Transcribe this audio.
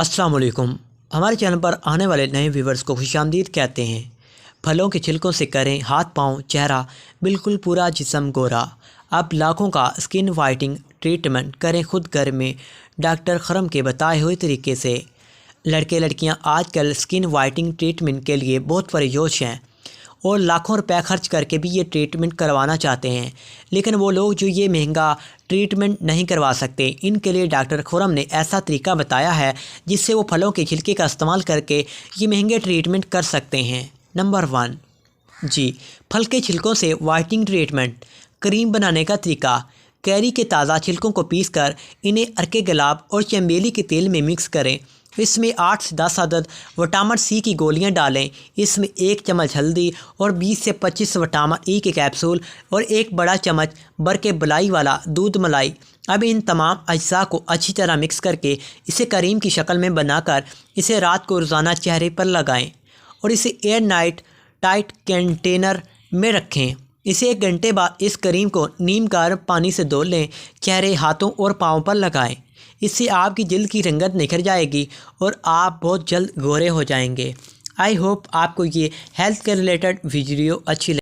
अस्सलाम वालेकुम। हमारे चैनल पर आने वाले नए व्यूवर्स को खुशामदीद कहते हैं। फलों के छिलकों से करें हाथ पाँव चेहरा बिल्कुल पूरा जिस्म गोरा। अब लाखों का स्किन वाइटनिंग ट्रीटमेंट करें खुद घर में डॉक्टर खरम के बताए हुए तरीके से। लड़के लड़कियां आजकल स्किन वाइटनिंग ट्रीटमेंट के लिए बहुत पुरजोश हैं और लाखों रुपए खर्च करके भी ये ट्रीटमेंट करवाना चाहते हैं, लेकिन वो लोग जो ये महंगा ट्रीटमेंट नहीं करवा सकते, इनके लिए डॉक्टर खुरम ने ऐसा तरीका बताया है जिससे वो फलों के छिलके का इस्तेमाल करके ये महंगे ट्रीटमेंट कर सकते हैं। नंबर 1 जी, फल के छिलकों से वाइटनिंग ट्रीटमेंट। क्रीम बनाने का तरीका। कैरी के ताज़ा छिलकों को पीसकर इन्हें अर्के गुलाब और चमेली के तेल में मिक्स करें। इसमें 8 से 10 अदद विटामिन सी की गोलियां डालें। इसमें 1 चम्मच हल्दी और 20 से 25 विटामिन ई के कैप्सूल और 1 बड़ा चम्मच भर के बलाई वाला दूध मलाई। अब इन तमाम अज्जा को अच्छी तरह मिक्स करके इसे क्रीम की शक्ल में बनाकर इसे रात को रोज़ाना चेहरे पर लगाएं और इसे एयर टाइट कंटेनर में रखें। इसे 1 घंटे बाद इस क्रीम को नीम गर्म पानी से धो लें। चेहरे, हाथों और पाँव पर लगाएं। इससे आपकी जल्द की रंगत निखर जाएगी और आप बहुत जल्द गोरे हो जाएंगे। आई होप आपको ये हेल्थ के रिलेटेड वीडियो अच्छी